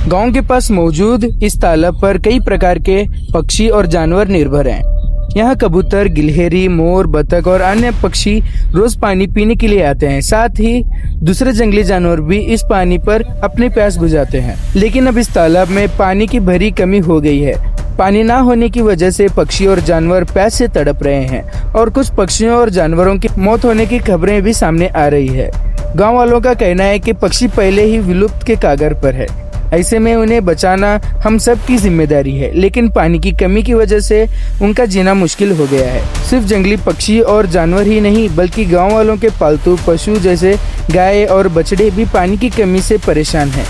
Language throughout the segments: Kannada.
गांव के पास मौजूद इस तालाब पर कई प्रकार के पक्षी और जानवर निर्भर हैं। यहाँ कबूतर, गिलहरी, मोर, बतख और अन्य पक्षी रोज पानी पीने के लिए आते हैं। साथ ही दूसरे जंगली जानवर भी इस पानी पर अपने प्यास बुझाते हैं। लेकिन अब इस तालाब में पानी की भरी कमी हो गई है। पानी ना होने की वजह से पक्षी और जानवर प्यास से तड़प रहे हैं और कुछ पक्षियों और जानवरों की मौत होने की खबरें भी सामने आ रही है। गाँव वालों का कहना है कि पक्षी पहले ही विलुप्त के कगार पर है। ऐसे में उन्हें बचाना हम सब की जिम्मेदारी है, लेकिन पानी की कमी की वजह से उनका जीना मुश्किल हो गया है। सिर्फ जंगली पक्षी और जानवर ही नहीं, बल्कि गांव वालों के पालतू पशु जैसे गाय और बछड़े भी पानी की कमी से परेशान हैं।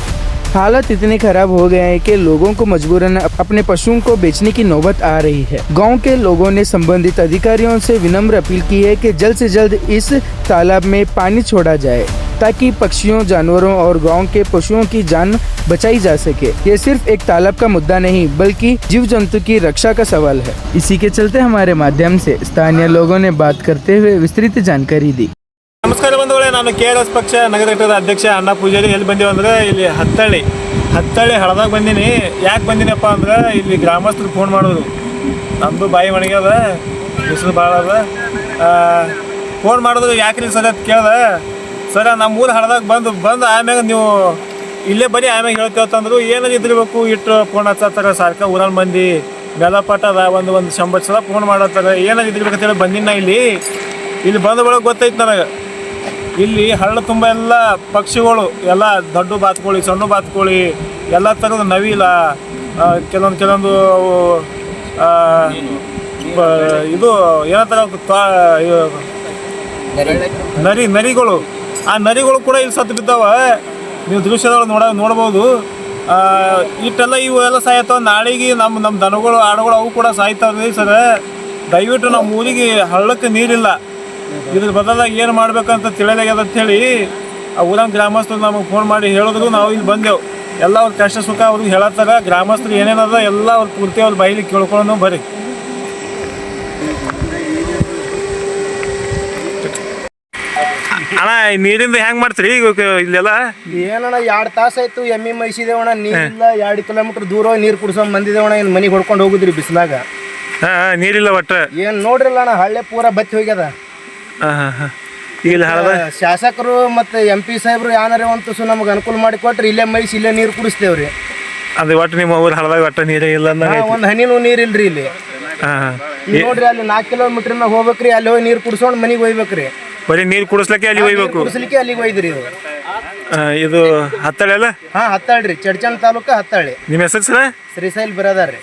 हालत इतने खराब हो गए हैं कि लोगों को मजबूरन अपने पशुओं को बेचने की नौबत आ रही है। गांव के लोगों ने संबंधित अधिकारियों से विनम्र अपील की है कि जल्द से जल्द इस तालाब में पानी छोड़ा जाए ताकि पक्षियों, जानवरों और गांव के पशुओं की जान बचाई जा सके। ये सिर्फ एक तालाब का मुद्दा नहीं, बल्कि जीव जंतु की रक्षा का सवाल है। इसी के चलते हमारे माध्यम से स्थानीय लोगों ने बात करते हुए विस्तृत जानकारी दी। ನಮಸ್ಕಾರ ಬಂಧುಗಳೇ, ನಾನು KRS ಪಕ್ಷ ನಗರ ಘಟಕದ ಅಧ್ಯಕ್ಷ ಅಣ್ಣ ಪೂಜಾರಿ. ಎಲ್ಲಿ ಬಂದೀವಿ ಅಂದ್ರೆ ಇಲ್ಲಿ ಹತ್ತಳ್ಳಿ ಹಳದಾಗ ಬಂದೀನಿ. ಯಾಕೆ ಬಂದೀನಪ್ಪ ಅಂದ್ರೆ ಇಲ್ಲಿ ಗ್ರಾಮಸ್ಥರು ಫೋನ್ ಮಾಡಿದ್ರು. ನಮ್ಮದು ಬಾಯಿ ಒಣಗ್ಯದ, ಬಿಸಿಲು ಭಾಳ ಅದ. ಫೋನ್ ಮಾಡಿದ್ರು, ಯಾಕ್ರಿ ಸರ್ ಅಂತ ಕೇಳ್ದೆ. ಸರ ನಮ್ಮ ಊರು ಹಳದಾಗ ಬಂದು ಆಮ್ಯಾಗ ನೀವು ಇಲ್ಲೇ ಬರೀ ಆಮ್ಯಾಗ ಹೇಳ್ತೇವತ್ತಂದ್ರು. ಏನಾದ್ರು ಇದ್ದಿರ್ಬೇಕು, ಇಟ್ಟು ಫೋನ್ ಹಚ್ಚತ್ತಾರ ಸಾರ್ಕ ಊರಲ್ಲಿ ಮಂದಿ ಬೆಲಪಟ್ಟ ಅದ. ಒಂದು 100 ಸಲ ಫೋನ್ ಮಾಡತ್ತಾರ. ಏನಾದ್ರು ಇದ್ದಿರ್ಬೇಕಂತೇಳಿ ಬಂದಿನಿ ನಾ ಇಲ್ಲಿ ಬಂದ ಬಳಗೆ ಗೊತ್ತೈತೆ ನನಗೆ. ಇಲ್ಲಿ ಹಳ್ಳ ತುಂಬ ಎಲ್ಲ ಪಕ್ಷಿಗಳು, ಎಲ್ಲ ದೊಡ್ಡ ಬಾತುಕೋಳಿ, ಸಣ್ಣ ಬಾತುಕೋಳಿ, ಎಲ್ಲ ಥರದ ನವಿಲ, ಕೆಲವೊಂದು ಇದು ಏನಂತಾರ ನರಿಗಳು. ಆ ನರಿಗಳು ಕೂಡ ಇಲ್ಲಿ ಸತ್ತು ಬಿದ್ದಾವ. ನೀವು ದೃಶ್ಯದೊಳಗೆ ನೋಡ್ಬೋದು. ಇಷ್ಟೆಲ್ಲ ಇವು ಎಲ್ಲ ಸಾಯ್ತಾವ. ನಾಳೆಗೆ ನಮ್ಮ ದನಗಳು, ಆಡುಗಳು ಅವು ಕೂಡ ಸಾಯ್ತಾವ್ರಿ ಸರ್. ದಯವಿಟ್ಟು ನಮ್ಮ ಊರಿಗೆ ಹಳ್ಳಕ್ಕೆ ನೀರಿಲ್ಲ. ಇದ್ರ ಬದಲಾಗಿ ಏನು ಮಾಡ್ಬೇಕಂತ ತಿಳಿಯಾಗ್ಯದ ಅಂತೇಳಿ ಆ ಊರಿನ ಗ್ರಾಮಸ್ಥರು ನಮಗೆ ಫೋನ್ ಮಾಡಿ ಹೇಳಿದ್ರು. ನಾವು ಇಲ್ಲಿ ಬಂದೆವು. ಎಲ್ಲ ಅವ್ರ ಕಷ್ಟ ಸುಖ ಅವ್ರಿಗೆ ಹೇಳತ್ತಾರ. ಗ್ರಾಮಸ್ಥರು ಏನೇನದ ಎಲ್ಲ ಅವ್ರು ಪೂರ್ತಿ ಅವ್ರ ಬೈಲಿ ಕೇಳ್ಕೊಂಡು ಬರ್ರಿ. ಅಣ್ಣ, ನೀರಿಂದ ಹೆಂಗೆ ಮಾಡ್ತೀರಿ ಇಲ್ಲೆಲ್ಲ? ಏನಣ್ಣ 2 ತಾಸು ಆಯ್ತು ಎಮ್ಮೆ ಮೈಸಿದೇವಣ, ನೀರಿಲ್ಲ. 2 ಕಿಲೋಮೀಟರ್ ದೂರ ಹೋಗಿ ನೀರು ಕುಡ್ಸೋದು ಬಂದಿದ್ದೇವಣ. ಇನ್ನು ಮನೆಗೆ ಹೊಡ್ಕೊಂಡು ಹೋಗುದ್ರಿ ಬಿಸಿಲಾಗ. ನೀರಿಲ್ಲ ಒಟ್ಟು. ಏನು ನೋಡ್ರಿಲ್ಲ ಅಣ್ಣ, ಹಳ್ಳೆ ಪೂರ ಬತ್ತಿ ಹೋಗ್ಯದ. ಇಲ್ಲಿ ಶಾಸಕರು ಮತ್ತು MP ಸಾಹೇಬ್ರು ಏನಾರ ಒಂದು ನಮಗೆ ಅನುಕೂಲ ಮಾಡಿ ಕೊಟ್ರಿ ಇಲ್ಲೇ ಮೈಸಿ ಇಲ್ಲೇ ನೀರು ಕುಡಿಸ್ತೇವ್ರಿ. ಅದು ಒಟ್ಟು ನಿಮ್ಮ ಊರು ಹಳದಾಗ ಒಟ್ಟು ನೀರೇ ಇಲ್ಲ. ಒಂದು ಹನಿನೂ ನೀರಿಲ್ರಿ ಇಲ್ಲಿ. ನೋಡ್ರಿ, ಅಲ್ಲಿ 4 ಕಿಲೋಮೀಟರ್ ಮ್ಯಾಗ ಹೋಗ್ಬೇಕ್ರಿ. ಅಲ್ಲಿ ಹೋಗಿ ನೀರು ಕುಡ್ಸೋಣ ಮನೆಗೆ ಹೋಗ್ಬೇಕ್ರಿ. ಬರೀ ನೀರು ಕುಡಿಸ್ಲಿಕ್ಕೆ ಅಲ್ಲಿ ಹೋಗ್ಬೇಕು. ಕುಡಿಸ್ಲಿಕ್ಕೆ ಅಲ್ಲಿಗೆ ಹೋಯ್ದ್ರಿ. ಇದು ಹತ್ತಳ್ಳಿ ಅಲ್ಲ? ಹತ್ತಳ್ಳಿ, ಚಡ್ಚನ್ ತಾಲೂಕು ಹತ್ತಳ್ಳಿ. ನಿಮ್ಮ ಹೆಸರು ಸರ್? ಶ್ರೀಶೈಲ್ ಬಿರಾದಾರ್ ರೀ.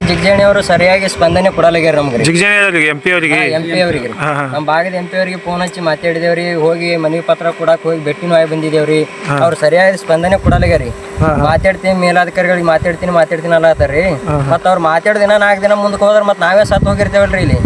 ಜಿಗ್ಜಾಣಿ ಅವರು ಸರಿಯಾಗಿ ಸ್ಪಂದನೆ ಕೊಡಲಾಗ್ಯಾರ ನಮ್ಗೆ. ಜಿಗ್ಜಾಣಿ MP ಅವರಿಗೆ ನಮ್ಮ ಭಾಗದ MP ಅವರಿಗೆ ಫೋನ್ ಹಚ್ಚಿ ಮಾತಾಡಿದೇವ್ರಿ. ಹೋಗಿ ಮನವಿ ಪತ್ರ ಕೊಡಕ್ ಹೋಗಿ ಭೇಟಿನೂ ಆಗಿ ಬಂದಿದ್ದೇವ್ರಿ. ಅವ್ರು ಸರಿಯಾಗಿ ಸ್ಪಂದನೆ ಕೊಡಲಾಗ್ಯಾರಿ. ಮಾತಾಡ್ತೀನಿ, ಮೇಲಾಧಿಕಾರಿಗಳಿಗೆ ಮಾತಾಡ್ತೀನಿ ಅಲ್ಲತ್ತಾರ್ರಿ. ಮತ್ತ ಅವ್ರು ಮಾತಾಡಿದ 4 ದಿನ ಮುಂದಕ್ಕೆ ಹೋದ್ರ ಮತ್ತೆ ನಾವೇ ಸತ್ತು ಹೋಗಿರ್ತೇವಲ್ರಿ. ಇಲ್ಲಿ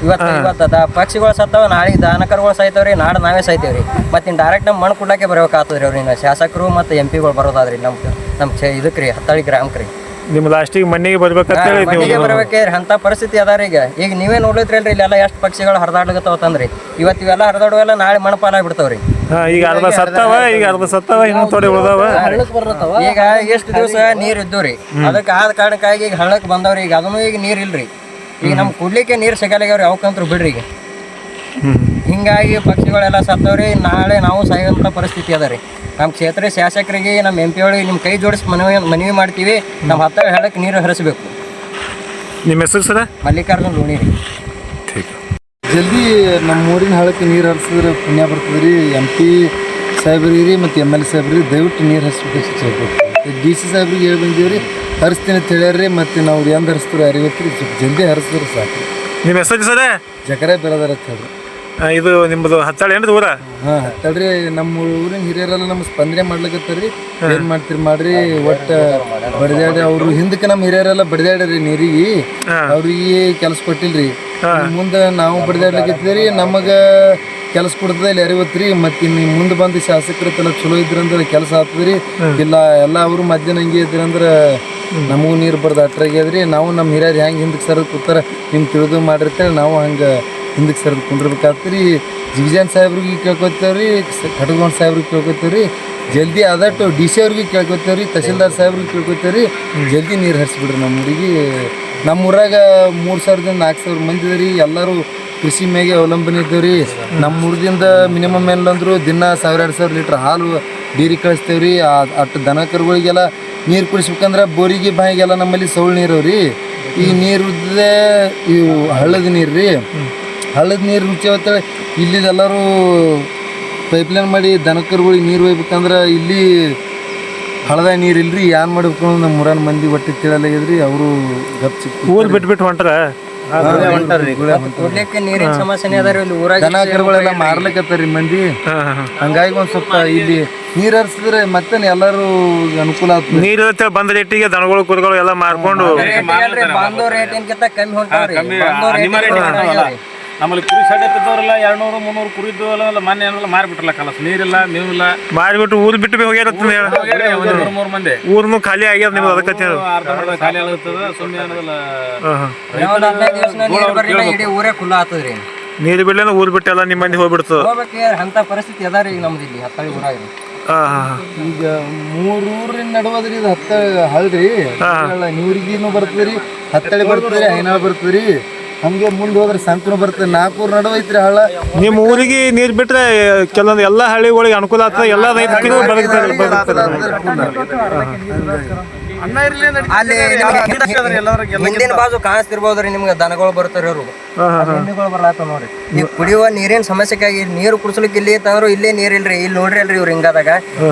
ಇವತ್ತದ ಪಕ್ಷಿಗಳು ಸತ್ತಾವ, ನಾಳೆಗೆ ದನಕರುಗಳು ಸಾಯ್ತಾವ್ರಿ, ನಾಳೆ ನಾವೇ ಸಾಯ್ತೇವ್ರಿ. ಮತ್ತೆ ಇನ್ನು ಡೈರೆಕ್ಟ್ ನಮ್ಮ ಮಣ್ಣು ಕೊಡ್ಲಾಕೆ ಬರ್ಬೇಕಾಗ್ತದ್ರಿ. ಅವ್ರಿ ಶಾಸಕರು ಮತ್ತು MP ಗಳು ಬರೋದಾದ್ರಿ ನಮ್ಮ ಇದಕ್ಕೆ ರೀ ಹತ್ತಳ್ಳಿ ಗ್ರಾಮಕ್ಕೆ ರೀ. ನಿಮ್ಮ ಲಾಸ್ಟಿಗೆ ಮಣ್ಣಿಗೆ ಬರ್ಬೇಕ್ರಿ. ಅಂತ ಪರಿಸ್ಥಿತಿ ಅದಾರ ಈಗ ನೀವೇ ನೋಡ್ಲಿದ್ರಲ್ರಿ. ಇಲ್ಲೆಲ್ಲ ಎಷ್ಟು ಪಕ್ಷಿಗಳು ಹರಿದಾಡ್ಲತ್ತಾವ ತಂದ್ರಿ. ಇವತ್ತು ಇವೆಲ್ಲ ಹರಿದಾಡುವೆಲ್ಲ ನಾಳೆ ಮಣ್ಣಪಾಲಾಗ್ಬಿಡ್ತಾವ್ರಿ. ಈಗ ಅರ್ಧ ಸತ್ತಾವ ಇನ್ನೊಂದು ಥೋಡೆ ಉಳ್ದಾವ. ಈಗ ಎಷ್ಟು ದಿವಸ ನೀರ್ ಇದ್ದವ್ರಿ, ಅದಕ್ಕೆ ಆದ ಕಾರಣಕ್ಕಾಗಿ ಈಗ ಹಳ್ಳಕ್ಕೆ ಬಂದವ್ರಿ. ಈಗ ಅದನ್ನು ಈಗ ನೀರ್ ಇಲ್ರಿ. ಈಗ ನಮ್ಗೆ ಕುಡ್ಲಿಕ್ಕೆ ನೀರು ಸಿಗಲ್ಲಾಗ್ಯಾವ್ರಿ. ಅವಕ್ಕಂತೂ ಬಿಡ್ರಿ. ಈಗ ಹಿಂಗಾಗಿ ಪಕ್ಷಿಗಳೆಲ್ಲ ಸತ್ತವ್ರಿ. ನಾಳೆ ನಾವು ಸಾಯುವಂಥ ಪರಿಸ್ಥಿತಿ ಅದ ರೀ. ನಮ್ಮ ಕ್ಷೇತ್ರ ಶಾಸಕರಿಗೆ, ನಮ್ಮ MP ಒಳಗೆ ನಿಮ್ಮ ಕೈ ಜೋಡಿಸಿ ಮನವಿ ಮಾಡ್ತೀವಿ. ನಮ್ಮ ಹತ್ತಳ್ಳಿ ಹಳ್ಳಕ್ಕೆ ನೀರು ಹರಿಸಬೇಕು. ನಿಮ್ಮ ಹೆಸರು ಸರ? ಮಲ್ಲಿಕಾರ್ಜುನ್ ಲೋಣಿ ರೀ. ಜಲ್ದಿ ನಮ್ಮ ಊರಿನ ಹಳ್ಳಕ್ಕೆ ನೀರು ಹರಿಸಿದ್ರೆ ಪುಣ್ಯ ಬರ್ತದೆ ರೀ. MP ಸಾಹೇಬ್ರಿಗೆ ರೀ ಮತ್ತು MLA ಸಾಹೇಬ್ರಿಗೆ ದಯವಿಟ್ಟು ನೀರು ಹರಿಸ್ಬೇಕು. DC ಸಾಹೇಬ್ರಿಗೆ ಹೇಳಿ ಬಂದೀವಿ ರೀ, ಹರಿಸ್ತೀನಿ ಅಂತ ಹೇಳ್ಯಾರ್ರಿ. ಮತ್ತು ನಾವು ಎಂದು ಹರಿಸ್ತಾರೆ ಅರಿವತ್ತು ರೀ, ಜಲ್ದಿ ಹರಿಸಿದ್ರೆ ಸಾಕು. ನಿಮ್ಮ ಹೆಸರು ಸರ? ಜಕರೆ ಬೆಳದಾರ ಅಂತ ಹೇಳ್ರಿ. ಇದು ನಿಮ್ಮದು ಹತ್ತಳ್ಳಿ ಏನ್ರಿ ಊರ? ಹತ್ತಳ್ರಿ. ನಮ್ಮ ಊರಿನ ಹಿರಿಯರೆಲ್ಲ ನಮ್ಮ ಸ್ಪಂದನೆ ಮಾಡ್ಲಿಕತ್ತಾರ್ರಿ. ಏನು ಮಾಡ್ತೀರಿ ಮಾಡ್ರಿ, ಒಟ್ಟು ಬಡ್ದಾಡಿ ಅವರು ಹಿಂದಕ್ಕೆ ನಮ್ಮ ಹಿರಿಯರೆಲ್ಲ ಬಡ್ದಾಡ್ರಿ ನೀರಿಗೆ. ಅವ್ರಿಗೆ ಕೆಲಸ ಕೊಟ್ಟಿಲ್ರಿ. ಮುಂದೆ ನಾವು ಬಡ್ದಾಡ್ಲಿಕ್ಕತ್ತೀರಿ, ನಮಗೆ ಕೆಲಸ ಕೊಡ್ತದ ಇಲ್ಲಿ ಅರಿವತ್ರಿ. ಮತ್ತು ಇನ್ನು ಮುಂದೆ ಬಂದು ಶಾಸಕರತ್ತೆಲ್ಲ ಚಲೋ ಇದ್ರಂದ್ರೆ ಕೆಲಸ ಆಗ್ತದ್ರಿ. ಇಲ್ಲ ಎಲ್ಲ ಅವರು ಮಧ್ಯಾಹ್ನ ಹಂಗೆ ಇದ್ರಂದ್ರೆ ನಮಗೂ ನೀರು ಬರ್ದು ಅಟ್ರಾಗ್ಯದ್ರಿ. ನಾವು ನಮ್ಮ ಹಿರಿಯರು ಹೆಂಗೆ ಹಿಂದಕ್ಕೆ ಸರ್ ಕೂತಾರ ನಿಮ್ಗೆ ತಿಳಿದು ಮಾಡಿರ್ತೇವೆ, ನಾವು ಹಂಗೆ ಹಿಂದಕ್ಕೆ ಸರಿದು ಕುಂದಿರ್ಬೇಕಾಗ್ತದೆ ರೀ. ಜಿಗಿಜಾನ್ ಸಾಹೇಬ್ರಿಗೆ ಕೇಳ್ಕೊತೇವ್ರಿ, ಖಡ್ಗೌಂಡ್ ಸಾಹೇಬ್ರಿಗೆ ಕೇಳ್ಕೊತೇವ್ರಿ, ಜಲ್ದಿ ಆದಟ್ಟು ಡಿ ಸಿ ಅವ್ರಿಗೆ ಕೇಳ್ಕೊತೇವ್ರಿ, ತಹಸೀಲ್ದಾರ್ ಸಾಹೇಬ್ರಿಗೆ ಕೇಳ್ಕೊತೇವ್ರಿ, ಜಲ್ದಿ ನೀರು ಹರಿಸ್ಬಿಡ್ರಿ ನಮ್ಮ ಊರಿಗೆ. ನಮ್ಮ ಊರಾಗ 3,000ದಿಂದ 4,000 ಮಂದಿ ಇದ್ರಿ, ಎಲ್ಲರೂ ಕೃಷಿ ಮೇಗೆ ಅವಲಂಬನೆ ಇದ್ದೇವ್ರಿ. ನಮ್ಮ ಊರದಿಂದ ಮಿನಿಮಮ್ ಏನಂದ್ರು ದಿನ 1,000-2,000 ಲೀಟ್ರ್ ಹಾಲು ಡೀರಿ ಕಳಿಸ್ತೇವ್ರಿ. ಅಷ್ಟು ದನ ಕರುಗಳಿಗೆಲ್ಲ ನೀರು ಕುಡಿಸ್ಬೇಕಂದ್ರೆ ಬೋರಿಗೆ ಬಾಯಿಗೆಲ್ಲ ನಮ್ಮಲ್ಲಿ ಸೌಳು ನೀರು ಅವ್ರಿ. ಈ ನೀರುದ್ದೇ ಇವು ಹಳ್ಳದ ನೀರು ರೀ. ಹಳ್ಳದ ನೀರು ರುಚಿ ಅವತ್ತೇಳಿ ಇಲ್ಲಿದೆಲ್ಲರೂ ಪೈಪ್ಲೈನ್ ಮಾಡಿ ದನ ಕರುಗಳಿಗೆ ನೀರು ಒಯ್ಬೇಕಂದ್ರೆ ಇಲ್ಲಿ ಹಳದ ನೀರು ಇಲ್ರಿ. ಏನ್ ಮಾಡ್ಬೇಕು ನಮ್ಮ ಊರನ ಮಂದಿ ಒಟ್ಟಿಗೆ ತಿಳಿಯಲಾಗಿದ್ರಿ. ಅವರು ಗಪ್ ಊರ್ ಬಿಟ್ಟು ಹೊಂಟ್ರ ಕುಡ್ಲಿಕ್ಕೆ ನೀರಿನ ಸಮಸ್ಯೆನೇ ಅದ ರೀ ಇಲ್ಲಿ ಊರಾಗ. ದನ ಕರುಗಳೆಲ್ಲ ಮಾರ್ಲಿಕ್ಕತ್ತಾರ್ರಿ ಮಂದಿ. ಹಂಗಾಗಿ ಒಂದ್ ಸ್ವಲ್ಪ ಇಲ್ಲಿ ನೀರ್ ಹರಿಸಿದ್ರೆ ಮತ್ತೆ ಎಲ್ಲರೂ ಅನುಕೂಲ ಆಗ್ತದೆ. ನೀರು ಬಂದ ರೇಟಿಗೆ ದನಗಳು ಕುರಿಗಳು ಎಲ್ಲ ಮಾರ್ಕೊಂಡು ಬಂದೋ ರೇಟಿನ್ಕಿಂತ ಕಮ್ಮಿ ಹೊಂಟಾವ್ರಿ. ನಮ್ಮಲ್ಲಿ ಕುರಿ ಸಡ್ಡೆ ತಿದ್ದವ್ರಲ್ಲ 200-300 ಕುರಿದ್ದು ಎಲ್ಲ ಮೊನ್ನೆ ಏನೆಲ್ಲ ಮಾರಿಬಿಟ್ರಲ್ಲ ಕಲಸ ನೀರಿಲ್ಲ ಮೇವಿಲ್ಲ ಮಾರಿಬಿಟ್ಟು ಊರ್ ಬಿಟ್ಟು ಹೋಗ್ಯಾರ ಮೂರು ಮಂದಿ ಊರ್ನು ಖಾಲಿ ಆಗ್ಯದ ನಿಮ್ದು ಅದಕ್ಕೆ ಅರ್ಧ ಮಾಡ್ದ ಖಾಲಿ ಆಗುತ್ತದ ಸುಮ್ಮನೆ ಅನ್ನೋದಲ್ಲ. ಒಂದ್ 15 ದಿವಸ ನೀರು ಬರ್ಲಿಲ್ಲ ಇಡೀ ಊರೇ ಖುಲ್ಲಾ ಆಗ್ತದ್ರಿ. ನೀರು ಬಿಡ್ಲೇನ ಊರ್ ಬಿಟ್ಟೆಲ್ಲ ನಿಮ್ಮ ಮಂದಿ ಹೋಗ್ಬಿಡ್ತದ. ಹೋಗ್ಬೇಕೆ ಅಂತ ಪರಿಸ್ಥಿತಿ ಅದಾರಿ ಈಗ ನಮ್ದು ಇಲ್ಲಿ ಹತ್ತಳಿ ಊರಾಗ. ಈಗ 3 ಊರಿನ ನಡುವದ್ರಿ ಇದು ಹಳ್ರಿ. ನೀರಿಗೀನು ಬರ್ತದ್ರಿ, ಹತ್ತಳಿ ಬರ್ತದ್ರಿ, ಹೈನಾಳ್ ಬರ್ತದ್ರಿ. ಹಂಗೆ ಮುಂದೆ ಹೋದ್ರೆ ಸಂಕನು ಬರ್ತದೆ. 4 ಊರ್ ನಡುವ ಐತ್ರಿ ಹಳ್ಳ. ನಿಮ್ಮ ಊರಿಗೆ ನೀರ್ ಬಿಟ್ರೆ ಕೆಲವೊಂದು ಎಲ್ಲಾ ಹಳ್ಳಿಗಳಿಗೆ ಅನುಕೂಲ ಆಗ್ತದೆ. ಎಲ್ಲಾ ರೈತರಿಗೂ ಬದುಕ್ತಾರೆ. ಹಿಂದಿನ ಬಾಜು ಕಾಣಿಸ್ತಿರ್ಬೋದ್ರಿ ನಿಮ್ಗೆ ದನಗಳು ಬರ್ತಾರ ಅವ್ರು ಎಮ್ಮಿಗಳು ಬರ್ಲಾತ ನೋಡ್ರಿ. ಈಗ ಕುಡಿಯುವ ನೀರಿನ ಸಮಸ್ಯೆಗಾಗಿ ನೀರು ಕುಡಿಸ್ಲಿಕ್ಕೆ ಇಲ್ಲಿ ತಂದ್ರು ಇಲ್ಲೇ ನೀರಿಲ್ರಿ. ಇಲ್ಲಿ ನೋಡ್ರಿ ಅಲ್ರಿ ಇವ್ರು ಹಿಂಗಾದಾಗ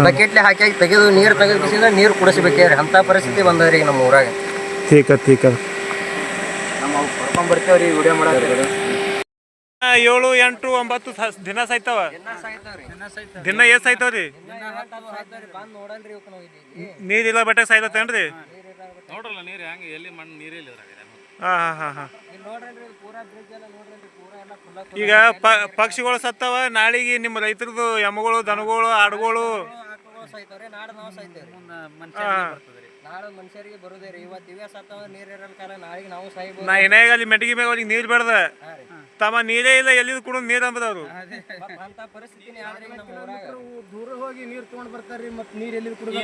ಬಕೆಟ್ಲಿ ಹಾಕಿ ತೆಗೆದು ನೀರು ತೆಗೆದು ನೀರು ಕುಡಿಸ್ಬೇಕ್ರಿ. ಅಂತ ಪರಿಸ್ಥಿತಿ ಬಂದದ್ರಿ ಈಗ ನಮ್ಮ ಊರಾಗ. ಬರ್ತೇವ್ರಿ ವಿಡಿಯೋ ಮಾಡಕ್ಕೆ. 7, 8, 9 ದಿನ ಸಾಯ್ತಾವ. ದಿನ ಎಷ್ಟ್ ಸಾಯ್ತಾವ್ರಿ? ನೀರಿಲ್ಲ ಬಟ್ಟೆ ಸಾಯ್ತೇನ್ರಿ? ನೋಡ್ರಲ್ಲ ನೀರು ಹೆಂಗೆ ಎಲ್ಲಿ ಮಣ್ಣು ನೀರಿಲ್ಲ. ಈಗ ಪಕ್ಷಿಗಳು ಸತ್ತವ. ನಾಳಿಗೆ ನಿಮ್ಮ ರೈತರದು ಎಮ್ಮಗಳು, ದನಗಳು, ಆಡುಗಳು ನಾಳೆ ಮನುಷ್ಯರಿಗೆ ಬರುದೇ ರೀ. ಇವತ್ತು ದಿವ್ಯ ಸತ್ತವ ನೀರ್ ಇರಲ್ ಕಾಲ ನಾಳೆಗೆ ನಾವು ಸಾಯ್ಬೋದು. ನಾ ಏನಾಗ ಅಲ್ಲಿ ಮೆಟಗಿ ಮ್ಯಾಗ ಅವ್ರಿಗೆ ನೀರ್ ಬೇಡ್ದ ತಮ್ಮ ನೀರೇ ಇಲ್ಲ ಎಲ್ಲಿದ್ ಕೂಡ ನೀರ್ ಅಂಬದವ್ರು. ಅಂತ ಪರಿಸ್ಥಿತಿನೇ ಆದ್ರೆ ನಮ್ಮ ಊರಾಗ ದೂರ ಹೋಗಿ ನೀರ್ ತಗೊಂಡ್ ಬರ್ತಾರ್ರಿ. ಮತ್ ನೀರ್ ಎಲ್ಲಿ ಕುಡಿದ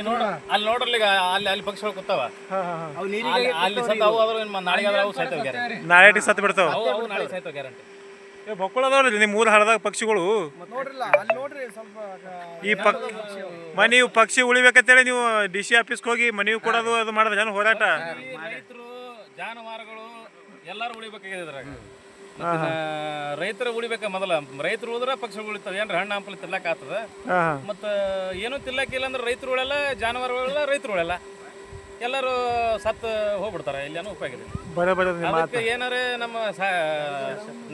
ಅಲ್ಲಿ ನೋಡ್ರಲ್ಲ ಈಗ ಅಲ್ಲಿ ಪಕ್ಷಿಗಳು ಕೂತಾವ. ಅಲ್ಲಿ ಸತ್ತ ಅವು ಆದ್ರೂ ನಾಳೆಗೆ ಆದ್ರೆ ಅವು ಸಾಯ್ತಾವ ಗ್ಯಾರಂಟಿ. ನಾಳೆ ಸತ್ತು ಬಿಡ್ತಾವ. ಅವು ನಾಳೆ ಸಾಯ್ತಾವ ಗ್ಯಾರಂಟಿ. ಬೊಕ್ಕಳದವ್ರಿ ನಿಮ್ಮ ಊರ ಹಳದಾಗ ಪಕ್ಷಿಗಳು. ಈ ನೀವು ಪಕ್ಷಿ ಉಳಿಬೇಕಂತೇಳಿ ನೀವು DC ಆಫೀಸ್ಗೆ ಹೋಗಿ ಮನವಿ ಕೊಡೋದು ಅದು ಮಾಡೋದು ಜನ ಹೋರಾಟ. ರೈತರು ಜಾನುವಾರುಗಳು ಎಲ್ಲಾರು ಉಳಿಬೇಕಾಗಿದೆ ಇದ್ರಾಗ. ರೈತರು ಉಳಿಬೇಕ ಮೊದಲ. ರೈತರು ಉಳಿದ್ರೆ ಪಕ್ಷಿಗಳು ಉಳಿತಾವ. ಏನ್ರ ಹಣ್ಣು ಹಂಪಲಿ ತಿರ್ಲಾಕ ಆಗ್ತದ. ಮತ್ತ ಏನು ತಿರ್ಲಾಕಿಲ್ಲ ಅಂದ್ರೆ ರೈತರು ಉಳಿಯಲ್ಲ, ಜಾನುವಾರುಗಳೆಲ್ಲ ರೈತರು ಉಳಿಯಲ್ಲ. ಎಲ್ಲರೂ ಸತ್ತು ಹೋಗ್ಬಿಡ್ತಾರೆ. ಇಲ್ಲೇನೋ ಉಪಯೋಗ ಇದೆ. ಅದಕ್ಕೆ ಏನಾರೇ ನಮ್ಮ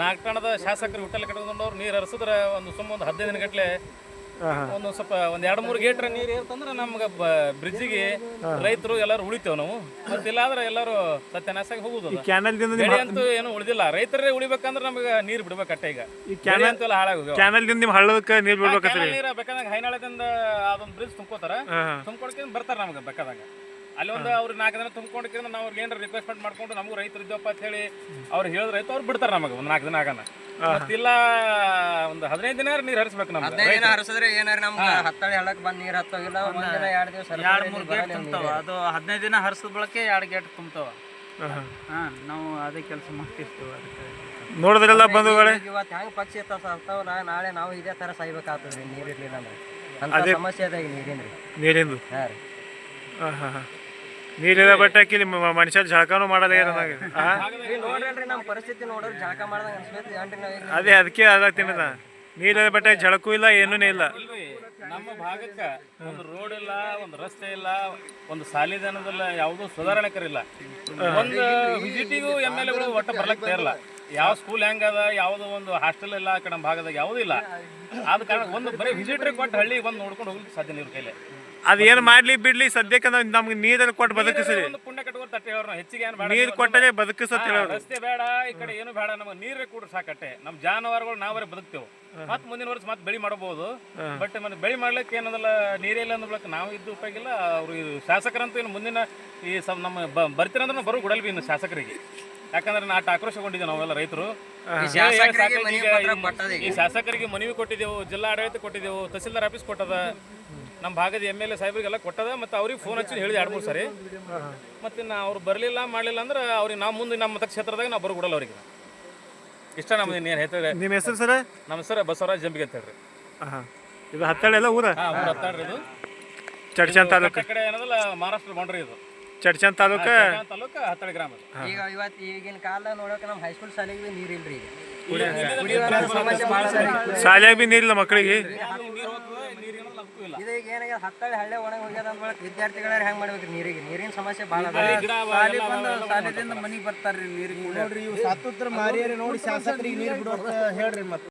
ನಾಗಠಾಣದ ಶಾಸಕರು ಹುಟ್ಟಲ್ಲಿ ಕಟ್ಕೊಂಡವ್ರು ನೀರು ಹರಿಸಿದ್ರೆ ಒಂದು 15 ದಿನ ಗಟ್ಲೆ ಒಂದು ಸ್ವಲ್ಪ 2-3 ಗೇಟ್ರ ನೀರು ಇರ್ತಂದ್ರೆ ನಮ್ಗೆ ಬ್ರಿಡ್ಜಿಗೆ ರೈತರು ಎಲ್ಲರೂ ಉಳಿತೇವೆ ನಾವು. ಮತ್ತಿಲ್ಲ ಆದ್ರೆ ಎಲ್ಲರೂ ಸತ್ಯನಾಶಾಗಿ ಹೋಗುದು. ಬೆಳೆ ಅಂತೂ ಏನು ಉಳಿದಿಲ್ಲ. ರೈತರೇ ಉಳಿಬೇಕಂದ್ರೆ ನಮಗೆ ನೀರು ಬಿಡ್ಬೇಕಟ್ಟೆ. ಈಗ ಅಂತೂ ಹಾಳಾಗೋದು. ನೀರು ಬೇಕಾದಾಗ ಹೈನಾಳದಿಂದ ಅದೊಂದು ಬ್ರಿಡ್ಜ್ ತುಂಬ್ಕೋತಾರ. ತುಂಬ್ಕೊಡ್ಕೊಂಡು ಬರ್ತಾರೆ ನಮ್ಗೆ ಬೇಕಾದಾಗ. ಅಲ್ಲಿ ಒಂದು ಅವ್ರಿಗೆ 4 ದಿನ ತುಂಬ್ಕೊಂಡ್ರೆ ನಾವು ಅವ್ರಿಗೆ ಏನಾರ ರಿಕ್ವೆಸ್ಟ್ಮೆಂಟ್ ಮಾಡ್ಕೊಂಡು ನಮಗೂ ರೈತರು ಇದ್ದಪ್ಪ ಅಂತ ಹೇಳಿ ಅವ್ರು ಹೇಳಿದ್ರೆ ರೈತ ಅವ್ರು ಬಿಡ್ತಾರೆ ನಮಗೆ ಒಂದು 4 ದಿನ ಆಗೋಣ. ಮತ್ತಿಲ್ಲ ಒಂದು 15 ದಿನ ನೀರು ಹರಿಸ್ಬೇಕು. ನಮ್ಗೆ 15 ದಿನ ಹರಿಸಿದ್ರೆ ಏನಾರ ನಮ್ಗೆ ಹತ್ತಳಿ ಹಳ್ಳಕ್ಕೆ ಬಂದು ನೀರು ಹತ್ತೋಗಿಲ್ಲ. 1 ದಿನ 2 ದಿವಸ 2-3 ಗೇಟ್ ತುಂಬ್ತಾವ. ಅದು 15 ದಿನ ಹರಿಸಿದ ಬಳಕೆ 2 ಗೇಟ್ ತುಂಬ್ತಾವ. ನಾವು ಅದೇ ಕೆಲಸ ಮಾಡ್ತಿರ್ತೀವಿ. ಅದಕ್ಕೆ ನೋಡಿದ್ರೆಲ್ಲ ಬಂಧುಗಳೇ ಇವತ್ತು ಹೆಂಗ್ ಪಕ್ಷಿ ಸಾಯ್ತಾವಲ್ಲ ನಾಳೆ ನಾವು ಇದೇ ತರ ಸಾಯ್ಬೇಕಾಗ್ತದ್ರಿ ನೀರು ಇರ್ಲಿಲ್ಲ ಅಂದ್ರೆ. ಅಂತ ಸಮಸ್ಯೆ ಅದ ಈಗ ನೀರಿಂದು. ಹಾಂ ರೀ. ನೀರಿಲ್ಲ ಬಟ್ಟೆ ಹಾಕಿ ಮನುಷ್ಯ ಜಳಕನೂ ಮಾಡಲ್ಲ. ನೋಡ್ರಿ ನಮ್ಮ ಪರಿಸ್ಥಿತಿ ನೋಡ್ರಿ ಜಳಕ ಮಾಡ್ದಂಗ ಅನ್ಸ್ಬೇಕು. ಅದೇ ಅದಕ್ಕೆ ಅದಾಗ್ತೀನದ. ನೀರಿಲ್ಲ ಬಟ್ಟೆ ಜಳಕೂ ಇಲ್ಲ, ಏನೂ ಇಲ್ಲ. ನಮ್ಮ ಭಾಗಕ್ಕೆ ಒಂದು ರೋಡ್ ಇಲ್ಲ, ಒಂದು ರಸ್ತೆ ಇಲ್ಲ, ಒಂದು ಸಾಲಿದಾನದಲ್ಲ, ಯಾವುದೂ ಸುಧಾರಣಕರಿಲ್ಲ. ಒಂದು ವಿಸಿಟಿಗೂ MLAಗಳು ಒಟ್ಟು ಬರ್ಲಕ್ಕೆ ತಯಾರಿಲ್ಲ. ಯಾವ ಸ್ಕೂಲ್ ಹೆಂಗದ, ಯಾವುದೋ ಒಂದು ಹಾಸ್ಟೆಲ್ ಇಲ್ಲ ನಮ್ಮ ಭಾಗದಾಗ ಯಾವುದೂ ಇಲ್ಲ. ಆದ ಕಾರಣ ಒಂದು ಬರೀ ವಿಸಿಟ್ರಿಗೆ ಕೊಟ್ಟು ಹಳ್ಳಿಗೆ ಬಂದು ನೋಡ್ಕೊಂಡು ಹೋಗ್ಲಿಕ್ಕೆ ಸಾಧ್ಯ ನೀರು ಕೈಲಿ. ಅದೇನು ಮಾಡ್ಲಿ ಬಿಡ್ಲಿ ಸದ್ಯಕ್ಕೆ ನಮ್ಗೆ ನೀರಲ್ಲಿ ಕೊಟ್ಟು ಬದುಕಿಸಿ ಪುಣ್ಯ ಕಟ್ಕೊಂಡು ತಟ್ಟೆ ಅವ್ರನ್ನ ಹೆಚ್ಚಿಗೆ ನೀರು ಕೊಟ್ಟರೆ ಬದುಕಿಸತ್ತೆ. ರಸ್ತೆ ಬೇಡ, ಈ ಕಡೆ ಏನು ಬೇಡ, ನಮಗೆ ನೀರೇ ಕೂಡ ಸಾಕಟ್ಟೆ. ನಮ್ಮ ಜಾನುವಾರುಗಳು ನಾವೇ ಬದುಕ್ತೇವೆ. ಮತ್ತೆ ಮುಂದಿನ ವರ್ಷ ಮತ್ತೆ ಬೆಳೆ ಮಾಡಬಹುದು. ಬಟ್ ಮತ್ತೆ ಬೆಳೆ ಮಾಡ್ಲಿಕ್ಕೆ ಏನದಲ್ಲ ನೀರೇ ಇಲ್ಲ ಅಂದ್ಬಿಡಕ್ಕೆ ನಾವು ಇದ್ದು ಉಪಯೋಗ ಇಲ್ಲ. ಅವರು ಶಾಸಕರಂತೂ ಏನು ಮುಂದಿನ ಈ ನಮ್ಮ ಬರ್ತೀರಂದ್ರೆ ಬರೋ ಗುಡಲ್ ಬಿ ಇನ್ನು ಶಾಸಕರಿಗೆ ಯಾಕಂದ್ರೆ ನಾಟ್ ಆಕ್ರೋಶಗೊಂಡಿದ್ದೇವೆ ನಾವೆಲ್ಲ ರೈತರು. ಶಾಸಕರಿಗೆ ಮನವಿ ಪತ್ರ ಕೊಟ್ಟದೆ. ಈ ಶಾಸಕರಿಗೆ ಮನವಿ ಕೊಟ್ಟಿದ್ದೆವು, ಜಿಲ್ಲಾ ಆಡಳಿತ ಕೊಟ್ಟಿದ್ದೆವು, ತಹಸೀಲ್ದಾರ್ ಆಫೀಸ್ ಕೊಟ್ಟದ, ನಮ್ಮ ಭಾಗದ MLA ಸಾಹೇಬ್ರಿಗೆಲ್ಲ ಕೊಟ್ಟದ. ಮತ್ತು ಅವ್ರಿಗೆ ಫೋನ್ ಹಚ್ಚಿ ಹೇಳಿದೆ 2-3 ಸಾರಿ. ಮತ್ತು ಅವ್ರು ಬರಲಿಲ್ಲ ಮಾಡಲಿಲ್ಲ ಅಂದ್ರೆ ಅವ್ರಿಗೆ ನಾವು ಮುಂದೆ ನಮ್ಮ ಮತಕ್ಷೇತ್ರದಾಗ ನಾವು ಬರೋಕೊಡಲ್ಲ ಅವ್ರಿಗೆ. ಇಷ್ಟ ನಮ್ದು ಏನು ಹೇಳ್ತಾರೆ. ನಿಮ್ಮ ಹೆಸರು ಸರ್? ನಮ್ಮ ಹೆಸರು ಬಸವರಾಜ್ ಜಂಬಿಗೆ ಅಂತ ಹೇಳ್ರಿ. ಹಾಂ, ಇದು ಹತ್ತಳ್ಳಿ ಎಲ್ಲ ಊರ? ಹಾಂ, ಊರು ಹತ್ತಾಳ್ರಿ. ಇದು ಚಡ್ಚನ್ ತಾಲೂಕು. ಕಡೆ ಏನದಲ್ಲ ಮಹಾರಾಷ್ಟ್ರ ಬೌಂಡ್ರಿ. ಇದು ಚಡ್ಚನ್ ತಾಲೂಕು, ತಾಲೂಕು ಹತ್ತಳ್ಳಿ ಗ್ರಾಮ. ಈಗ ಇವತ್ತು ಈಗಿನ ಕಾಲ ನೋಡೋಕೆ ನಮ್ಮ ಹೈಸ್ಕೂಲ್ ಶಾಲೆಗೆ ನೀರು ಇಲ್ರಿ. ಕುಡಿಯುವ ಸಮಸ್ಯೆ ಭಾಳ ಅದ ರೀ. ಶಾಲ್ಯಾಗ ಬಿ ನೀರಿಲ್ಲ ಮಕ್ಕಳಿಗೆ. ಇದು ಈಗ ಏನಾಗ್ಯದ, ಹತ್ತಳ್ಳಿ ಹಳ್ಳಿ ಒಣಗಿ ಹೋಗ್ಯದ ಅಂದ್ಮೇಲೆ ವಿದ್ಯಾರ್ಥಿಗಳಾರ ಹೆಂಗೆ ಮಾಡ್ಬೇಕು? ನೀರಿನ ಸಮಸ್ಯೆ ಭಾಳ ಅದ. ಶಾಲೆದಿಂದ ಮನೆಗೆ ಬರ್ತಾರ್ರಿ ನೀರಿಗೆ. ನೋಡ್ರಿ ಇವು ಸಾತುತ್ರ ಮಾರಿಯರಿ ನೋಡಿ ಶಾಸಕರಿಗೆ ನೀರು ಬಿಡೋದು ಹೇಳ್ರಿ ಮತ್ತೆ.